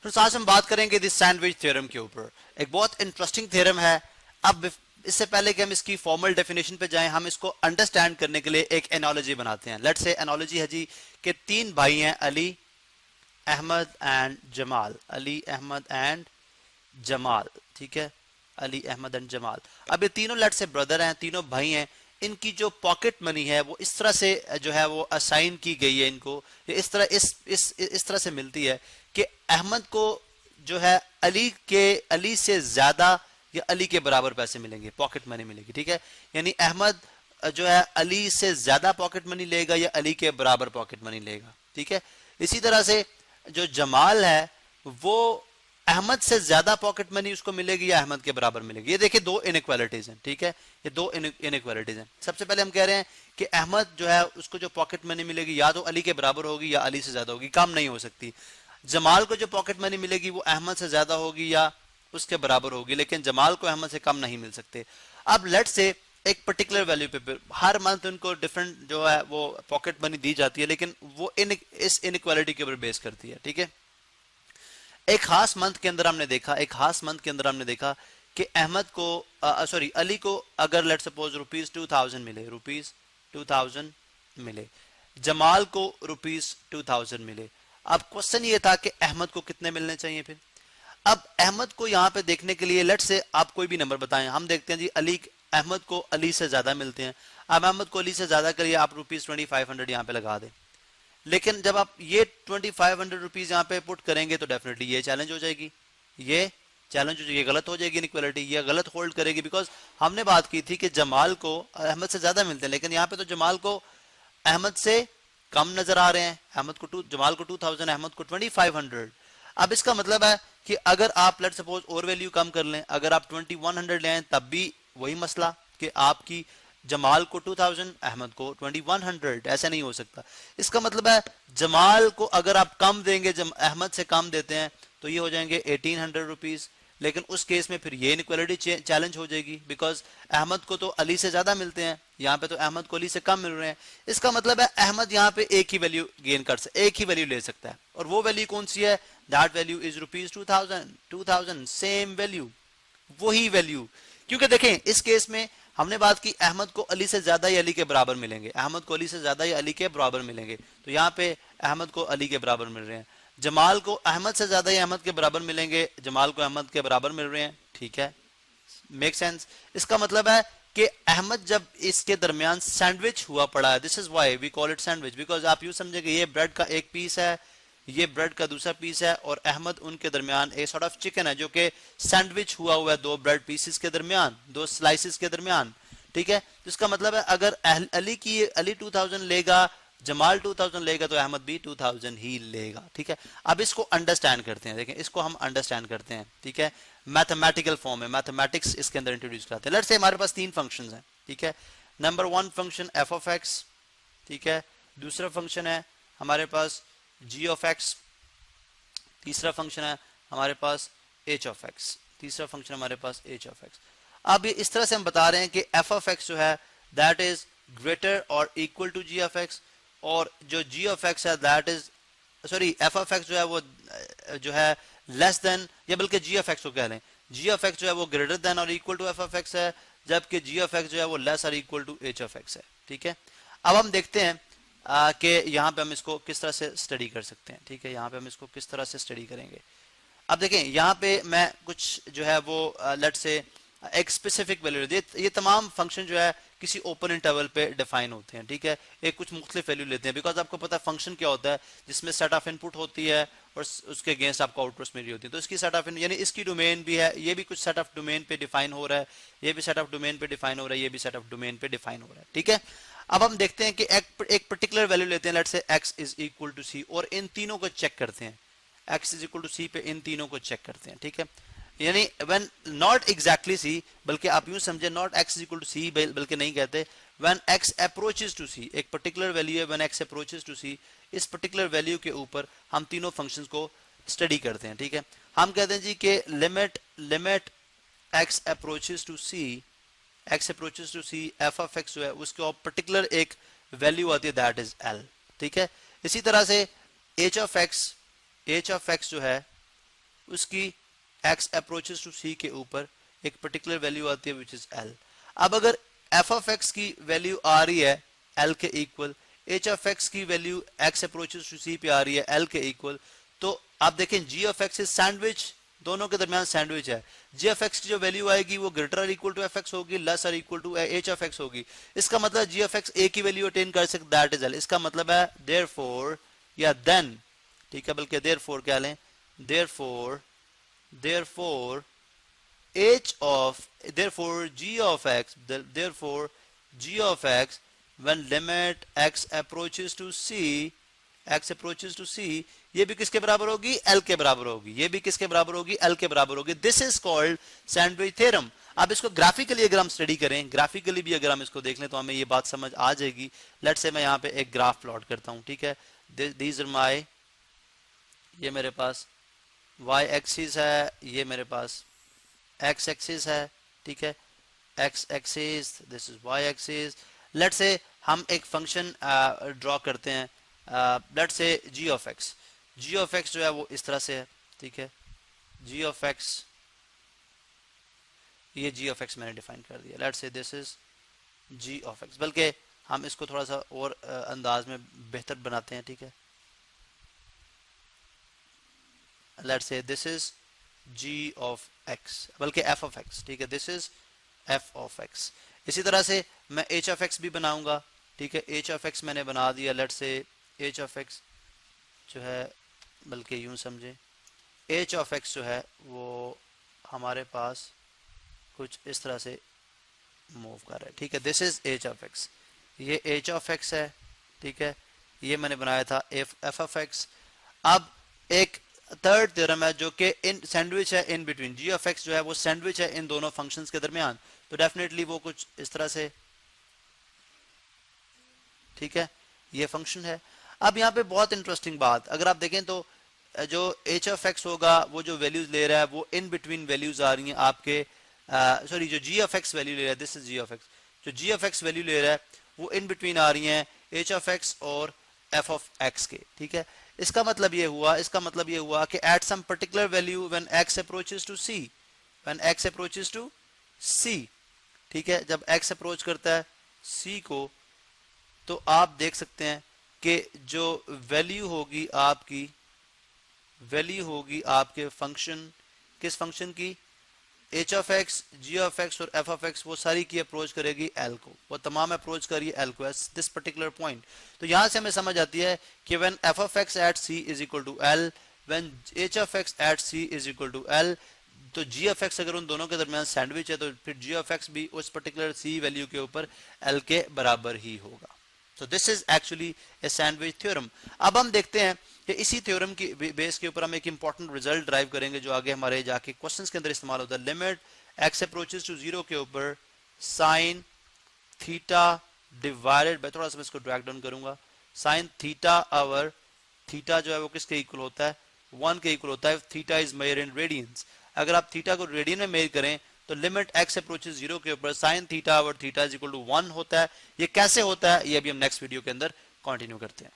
तो आज हम बात करेंगे दिस सैंडविच थ्योरम के ऊपर। एक बहुत इंटरेस्टिंग थ्योरम है। अब इससे पहले कि हम इसकी फॉर्मल डेफिनेशन पे जाएं, हम इसको अंडरस्टैंड करने के लिए एक एनालॉजी बनाते हैं। लेट्स से एनालॉजी है जी कि तीन भाई हैं, अली, अहमद एंड जमाल। अली, अहमद एंड जमाल, ठीक है, अली, अहमद एंड जमाल। अब ये तीनों लेट्स से ब्रदर हैं, तीनों भाई हैं। इनकी जो पॉकेट मनी है वो इस तरह से जो है वो असाइन की गई है इनको, इस तरह इस तरह से मिलती है कि अहमद को जो है अली से ज्यादा या अली के बराबर पैसे मिलेंगे, पॉकेट मनी मिलेगी, ठीक है। यानी अहमद जो है अली से ज्यादा पॉकेट मनी लेगा या अली के बराबर पॉकेट मनी लेगा, ठीक है। इसी तरह से जो जमाल है वो अहमद से ज्यादा पॉकेट मनी उसको मिलेगी या अहमद के बराबर मिलेगी। ये देखिए दो इनइक्वालिटीज हैं, ठीक है, ये दो इनइक्वालिटीज हैं। सबसे पहले हम कह रहे हैं कि अहमद जो है उसको जो पॉकेट मनी मिलेगी या तो अली के बराबर होगी या अली से ज्यादा होगी, कम नहीं हो सकती। जमाल को जो पॉकेट मनी मिलेगी वो अहमद से ज्यादा होगी या उसके बराबर होगी, लेकिन जमाल को अहमद से कम नहीं मिल सकते। अब लेट्स से एक पर्टिकुलर वैल्यू पे हर मंथ उनको डिफरेंट जो है वो पॉकेट मनी दी जाती है, लेकिन वो इस इनइक्वालिटी के ऊपर बेस करती है, ठीक है। एक खास मंथ के अंदर हमने देखा कि अहमद को सॉरी अली को अगर लेट सपोज ₹2000 मिले, ₹2000 मिले, जमाल को ₹2000 मिले। अब क्वेश्चन ये था कि अहमद को कितने मिलने चाहिए फिर। अब अहमद को यहाँ पे देखने के लिए लेट से आप कोई भी नंबर बताएं, हम देखते हैं जी अहमद को अली से ज्यादा मिलते हैं। अब अहमद को अली से ज्यादा करिए, आप ₹2500 यहाँ पे लगा दें। लेकिन जब आप ये ₹2500 यहाँ पे पुट करेंगे तो डेफिनेटली ये चैलेंज हो जाएगी, ये गलत हो जाएगी इनइक्वालिटी, ये गलत होल्ड करेगी। बिकॉज हमने बात की थी कि जमाल को अहमद से ज्यादा मिलते हैं, लेकिन यहाँ पे तो जमाल को अहमद से कम नजर आ रहे हैं। जमाल को 2000, अहमद को 2500। अब इसका मतलब है कि अगर आप लेट सपोज और वैल्यू कम कर लें, अगर आप 2100 ले आए तब भी वही मसला कि आपकी जमाल को 2000, अहमद को 2100, ऐसा नहीं हो सकता। इसका मतलब है जमाल को अगर आप कम देंगे, अहमद से कम देते हैं तो ये हो जाएंगे ₹1800, लेकिन उस केस में फिर ये इनइक्वालिटी चैलेंज हो जाएगी। बिकॉज अहमद को तो अली से ज्यादा मिलते हैं, यहाँ पे तो अहमद को अली से कम मिल रहे हैं। इसका मतलब है अहमद यहाँ पे एक ही वैल्यू गेन कर सकता है, एक ही वैल्यू ले सकता है, और वो वैल्यू कौन सी है? That value is ₹2000, same value, वही वैल्यू। क्योंकि देखें इस केस में हमने बात की अहमद को अली से ज्यादा या अली के बराबर मिलेंगे, अहमद को अली से ज्यादा या अली के बराबर मिलेंगे, तो यहाँ पे अहमद को अली के बराबर मिल रहे हैं। जमाल को अहमद से ज्यादा या अहमद के बराबर मिलेंगे, जमाल को अहमद के बराबर मिल रहे हैं, ठीक है, मेक सेंस। इसका मतलब है कि अहमद जब इसके दरमियान सैंडविच हुआ पड़ा है, this is why we call it sandwich, because आप यूं समझेंगे ये ब्रेड का एक पीस है, ये ब्रेड का दूसरा पीस है, और अहमद उनके दरमियान एक सॉर्ट ऑफ चिकन है जो कि सैंडविच हुआ हुआ है दो ब्रेड पीसेस के दरमियान, दो स्लाइसेस के दरमियान, ठीक है। तो इसका मतलब है अगर अली 2000 लेगा, जमाल 2000 लेगा, तो अहमद भी 2000 ही लेगा, ठीक है। अब इसको अंडरस्टैंड करते हैं, देखें इसको हम अंडरस्टैंड करते हैं, ठीक है, मैथमेटिकल फॉर्म में, मैथमेटिक्स इसके अंदर इंट्रोड्यूस करते हैं। लेट्स से हमारे पास तीन फंक्शंस हैं, ठीक है। Number 1 function F of x, ठीक है, दूसरा फंक्शन है हमारे पास जी ऑफ एक्स, तीसरा फंक्शन है हमारे पास एच ऑफ एक्स, तीसरा फंक्शन हमारे पास एच ऑफ एक्स। अब ये इस तरह से हम बता रहे हैं कि एफ ऑफ एक्स जो है दैट इज ग्रेटर और equal to G of X, और जो जी ऑफ एक्स है that is sorry F of X जो है वो जो है लेस देन, या बल्कि जी ऑफ एक्स को कह लें, जी ऑफ एक्स जो है वो ग्रेटर देन और equal to F of X है, जबकि जी ऑफ एक्स जो है वो लेस और equal to H of X है, ठीक है। अब हम देखते हैं कि यहाँ पे हम इसको किस तरह से स्टडी कर सकते हैं, ठीक है, यहाँ पे हम इसको किस तरह से स्टडी करेंगे। अब देखें यहाँ पे मैं कुछ जो है वो लेट से एक स्पेसिफिक वैल्यू, ये तमाम फंक्शन जो है किसी ओपन इंटरवल पे डिफाइन होते हैं, ठीक है, एक कुछ मुख्तलिफ वैल्यू लेते हैं। बिकॉज आपको पता है फंक्शन क्या होता है, जिसमें सेट ऑफ इनपुट होती है और उसके अगेंस्ट आपको आउटपुट मिल रही होती है, तो इसकी सेट ऑफ यानी इसकी डोमेन भी है, ये भी कुछ सेट ऑफ डोमेन पे डिफाइन हो रहा है, ये भी सेट ऑफ डोमेन पे डिफाइन हो रहा है, ये भी सेट ऑफ डोमेन पे डिफाइन हो रहा है, ठीक है। अब हम देखते हैं कि एक पर्टिकुलर वैल्यू लेते हैं, let's say x is equal to C, और इन तीनों को चेक करते हैं, x is equal to C पे इन तीनों को चेक करते हैं, ठीक है। यानी व्हेन नॉट एग्जैक्टली सी, बल्कि आप यूं समझे not x is equal to C, बल्कि नहीं कहते, when x approaches to C, एक पर्टिकुलर वैल्यू है when x approaches to C, इस पर्टिकुलर वैल्यू के ऊपर हम तीनों फंक्शंस को स्टडी करते हैं, ठीक है। हम कहते हैं जी कि limit x approaches to C, x approaches to C, F of X जो है उसके पर्टिकुलर एक वैल्यू आती है दैट इज l, ठीक है। इसी तरह से h ऑफ x जो है उसकी x अप्रोचेस टू c के ऊपर एक पर्टिकुलर वैल्यू आती है विच इज l। अब अगर f ऑफ x की वैल्यू आ रही है l के इक्वल, h ऑफ x की value x approaches to c पे आ रही है l के इक्वल, तो आप देखें g of x is sandwich, दोनों के दरमियान सैंडविच है। g ऑफ x की जो वैल्यू आएगी वो ग्रेटर और इक्वल टू f x होगी, लेस और equal to h of x होगी। इसका मतलब g ऑफ x a की वैल्यू अटेन कर सकता है, दैट इज l। इसका मतलब है देयरफॉर या देन, ठीक है, बल्कि देयरफॉर क्या लें, therefore h of therefore g of x therefore g of x when limit x approaches to c ये भी किसके बराबर होगी, l के बराबर होगी, ये भी किसके बराबर होगी, l के बराबर होगी। This is called sandwich theorem. अब इसको ग्राफिकली अगर हम स्टडी करें, ग्राफिकली भी अगर हम इसको देख लें तो हमें ये बात समझ आ जाएगी। लेट्स से मैं यहाँ पे एक ग्राफ प्लॉट करता हूँ, ठीक है, दीज आर माय, ये मेरे पास y एक्सिस है, ये मेरे पास x एक्सिस है, ठीक है, x axis, this is y axis. Let's say हम एक फंक्शन ड्रॉ करते हैं, लेट्स से g ऑफ x जो है वो इस तरह से है, ठीक है, g ऑफ x, ये g ऑफ x मैंने डिफाइन कर दिया। Let's say this is g of x, बल्कि हम इसको थोड़ा सा और अंदाज में बेहतर बनाते हैं, ठीक है, let's say this is g of x, बल्कि f ऑफ x, ठीक है, this is f of x। इसी तरह से मैं h ऑफ x भी बनाऊंगा, ठीक है, h ऑफ x मैंने बना दिया। Let's say h of x जो है, बल्कि यूं समझे, h ऑफ x जो है वो हमारे पास कुछ इस तरह से मूव कर रहा है, ठीक है, this is h of x, ये h ऑफ x है, ठीक है, ये मैंने बनाया था f ऑफ x। अब एक थर्ड थ्योरम है जो कि इन सैंडविच है in between, g of x जो है वो सैंडविच है इन दोनों फंक्शंस के दरमियान, तो डेफिनेटली वो कुछ इस तरह से, ठीक है, ये फंक्शन है। अब यहाँ पे बहुत इंटरेस्टिंग बात, अगर आप देखें तो जो h ऑफ x होगा वो जो वैल्यूज ले रहा है वो इन बिटवीन वैल्यूज आ रही हैं आपके, सॉरी जो g ऑफ x वैल्यू ले रहा है, this is g of x, जो g ऑफ x वैल्यू ले रहा है वो इन बिटवीन आ रही हैं h ऑफ x और f ऑफ x के, ठीक है। इसका मतलब ये हुआ कि at some particular value when x approaches to c, ठीक है, जब x अप्रोच करता है c को, तो आप देख सकते हैं कि जो वैल्यू होगी आपके फंक्शन, किस फंक्शन की, h of x, g of x और f ऑफ x, वो सारी की अप्रोच करेगी l को, वो तमाम अप्रोच करिए l को एट दिस पर्टिकुलर पॉइंट। तो यहां से हमें समझ आती है कि when f of x at c is equal to l, when h of x at c is equal to l, तो g ऑफ x अगर उन दोनों के दरमियान सैंडविच है तो फिर g ऑफ x भी उस पर्टिकुलर c वैल्यू के ऊपर l के बराबर ही होगा। तो this is actually a sandwich theorem. अब हम देखते हैं कि इसी थ्योरम की बेस के ऊपर हम एक इंपॉर्टेंट रिजल्ट ड्राइव करेंगे जो आगे हमारे जाके क्वेश्चंस के अंदर इस्तेमाल होता है। लिमिट x अप्रोचेस टू 0 के ऊपर साइन थीटा डिवाइडेड बाय, थोड़ा सा मैं इसको ड्रैग डाउन करूंगा, साइन थीटा आवर, थीटा जो है वो किसके इक्वल होता है, 1 के इक्वल होता है। Theta is measure in radians, अगर आप थीटा को रेडियन में मेजर करें तो लिमिट x अप्रोचेस 0 के ऊपर sine theta over theta is equal to 1 होता है। ये कैसे होता है ये अभी हम नेक्स्ट वीडियो के अंदर कंटिन्यू करते हैं।